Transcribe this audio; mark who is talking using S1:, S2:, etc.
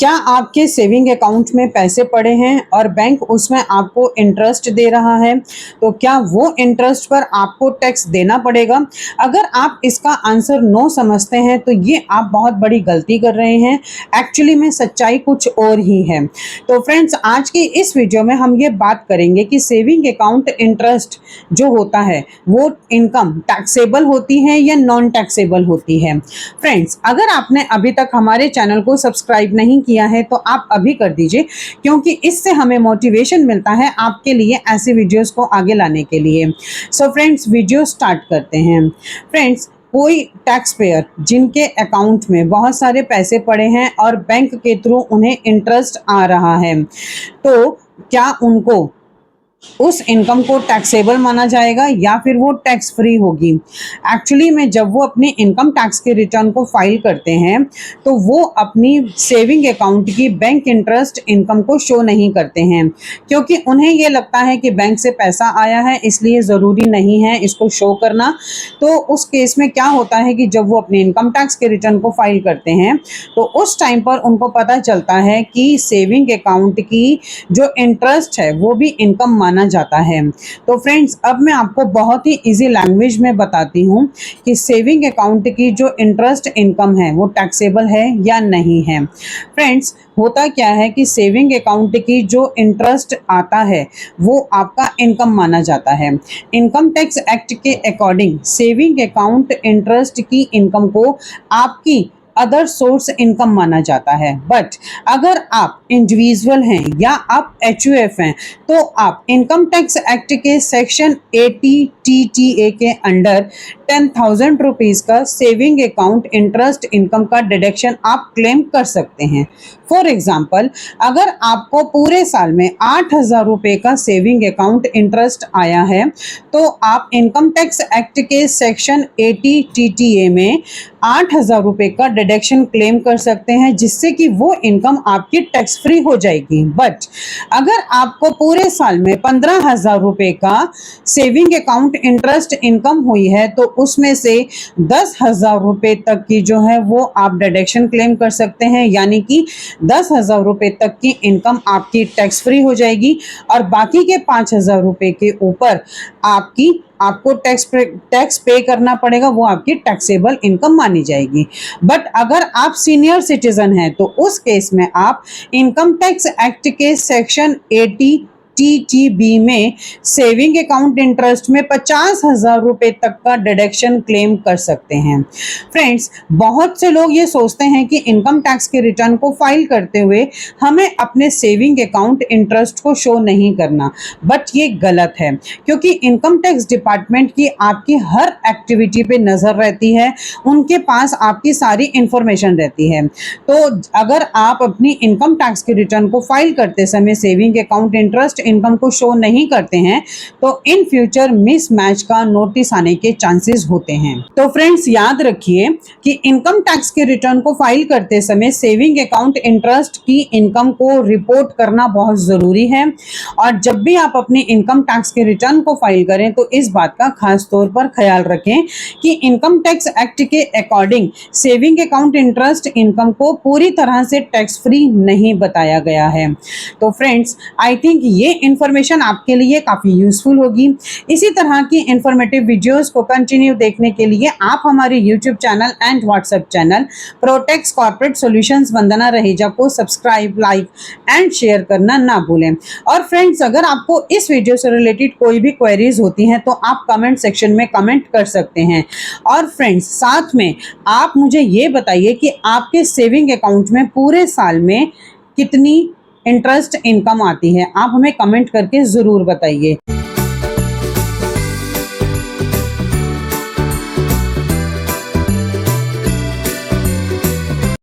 S1: क्या आपके saving account में पैसे पड़े हैं और बैंक उसमें आपको इंटरेस्ट दे रहा है, तो क्या वो इंटरेस्ट पर आपको टैक्स देना पड़ेगा? अगर आप इसका आंसर नो समझते हैं तो ये आप बहुत बड़ी गलती कर रहे हैं। एक्चुअली में सच्चाई कुछ और ही है। तो फ्रेंड्स, आज की इस वीडियो में हम ये बात करेंगे कि सेविंग अकाउंट इंटरेस्ट जो होता है वो इनकम टैक्सेबल होती है या नॉन टैक्सेबल होती है। फ्रेंड्स, अगर आपने अभी तक हमारे चैनल को सब्सक्राइब नहीं किया है तो आप अभी कर दीजिए, क्योंकि इससे हमें मोटिवेशन मिलता है आपके लिए ऐसे वीडियोस को आगे लाने के लिए। सो फ्रेंड्स, वीडियो स्टार्ट करते हैं। फ्रेंड्स, कोई टैक्स पेयर जिनके अकाउंट में बहुत सारे पैसे पड़े हैं और बैंक के थ्रू उन्हें इंटरेस्ट आ रहा है, तो क्या उनको उस इनकम को टैक्सेबल माना जाएगा या फिर वो टैक्स फ्री होगी? एक्चुअली में जब वो अपने इनकम टैक्स के रिटर्न को फाइल करते हैं तो वो अपनी सेविंग अकाउंट की बैंक इंटरेस्ट इनकम को शो नहीं करते हैं, क्योंकि उन्हें ये लगता है कि बैंक से पैसा आया है इसलिए ज़रूरी नहीं है इसको शो करना। तो उस केस में क्या होता है कि जब वो अपने इनकम टैक्स के रिटर्न को फाइल करते हैं तो उस टाइम पर उनको पता चलता है कि सेविंग अकाउंट की जो इंटरेस्ट है वो भी इनकम माना जाता है। तो फ्रेंड्स, अब मैं आपको बहुत ही इजी लैंग्वेज में बताती हूँ कि सेविंग अकाउंट की जो इंटरेस्ट इनकम है वो टैक्सेबल है या नहीं है। फ्रेंड्स, होता क्या है कि सेविंग अकाउंट की जो इंटरेस्ट आता है वो आपका इनकम माना जाता है। इनकम टैक्स एक्ट के अकॉर्डिंग सेविंग अकाउंट इंटरेस्ट की इनकम को आपकी अदर सोर्स इनकम माना जाता है। बट अगर आप इंडिविजुअल हैं या आप HUF हैं तो आप इनकम टैक्स एक्ट के सेक्शन 80 TTA के अंडर 10,000 रुपीज़ का सेविंग अकाउंट इंटरेस्ट इनकम का डिडक्शन आप क्लेम कर सकते हैं। फॉर एग्जाम्पल, अगर आपको पूरे साल में 8,000 रुपये का सेविंग अकाउंट इंटरेस्ट आया है तो आप इनकम टैक्स एक्ट के सेक्शन 80 TTA में 8,000 रुपये का डिडक्शन क्लेम कर सकते हैं, जिससे कि वो इनकम आपकी टैक्स फ्री हो जाएगी। बट अगर आपको पूरे साल में 15,000 रुपये का सेविंग अकाउंट इंटरेस्ट इनकम हुई है तो उसमें से 10,000 रुपये तक की जो है वो आप डिडक्शन क्लेम कर सकते हैं, यानी कि 10,000 रुपये तक की इनकम आपकी टैक्स फ्री हो जाएगी और बाकी के 5,000 रुपये के ऊपर आपको टैक्स पे करना पड़ेगा, वो आपकी टैक्सेबल इनकम मानी जाएगी। बट अगर आप सीनियर सिटीजन हैं तो उस केस में आप इनकम टैक्स एक्ट के सेक्शन 80 TTB में सेविंग अकाउंट इंटरेस्ट में 50,000 रुपये तक का डिडक्शन क्लेम कर सकते हैं। फ्रेंड्स, बहुत से लोग ये सोचते हैं कि इनकम टैक्स के रिटर्न को फाइल करते हुए हमें अपने सेविंग अकाउंट इंटरेस्ट को शो नहीं करना, बट ये गलत है, क्योंकि इनकम टैक्स डिपार्टमेंट की आपकी हर एक्टिविटी पे नज़र रहती है, उनके पास आपकी सारी इंफॉर्मेशन रहती है। तो अगर आप अपनी इनकम टैक्स के रिटर्न को फाइल करते समय सेविंग अकाउंट इंटरेस्ट इनकम को शो नहीं करते हैं तो इन फ्यूचर मिसमैच का नोटिस आने के चांसेस होते हैं। तो फ्रेंड्स, याद रखिए कि इनकम टैक्स के रिटर्न को फाइल करते समय सेविंग अकाउंट इंटरेस्ट की इनकम को रिपोर्ट करना बहुत जरूरी है। और जब भी आप अपने इनकम टैक्स के रिटर्न को फाइल करें तो इस बात का खास तौर पर ख्याल रखें कि इनकम टैक्स एक्ट के according saving account interest income को पूरी तरह से टैक्स फ्री नहीं बताया गया है। तो फ्रेंड्स, आई थिंक ये इंफॉर्मेशन आपके लिए काफ़ी यूजफुल होगी। इसी तरह की इंफॉर्मेटिव वीडियोस को कंटिन्यू देखने के लिए आप हमारे YouTube channel and WhatsApp channel Protex corporate solutions Vandana Raheja को सब्सक्राइब, लाइक एंड शेयर करना ना भूलें। और फ्रेंड्स, अगर आपको इस वीडियो से रिलेटेड कोई भी क्वेरीज होती हैं तो आप कमेंट सेक्शन में कमेंट कर सकते हैं। और फ्रेंड्स, साथ में आप मुझे ये बताइए कि आपके सेविंग अकाउंट में पूरे साल में कितनी इंटरेस्ट इनकम आती है, आप हमें कमेंट करके ज़रूर बताइए।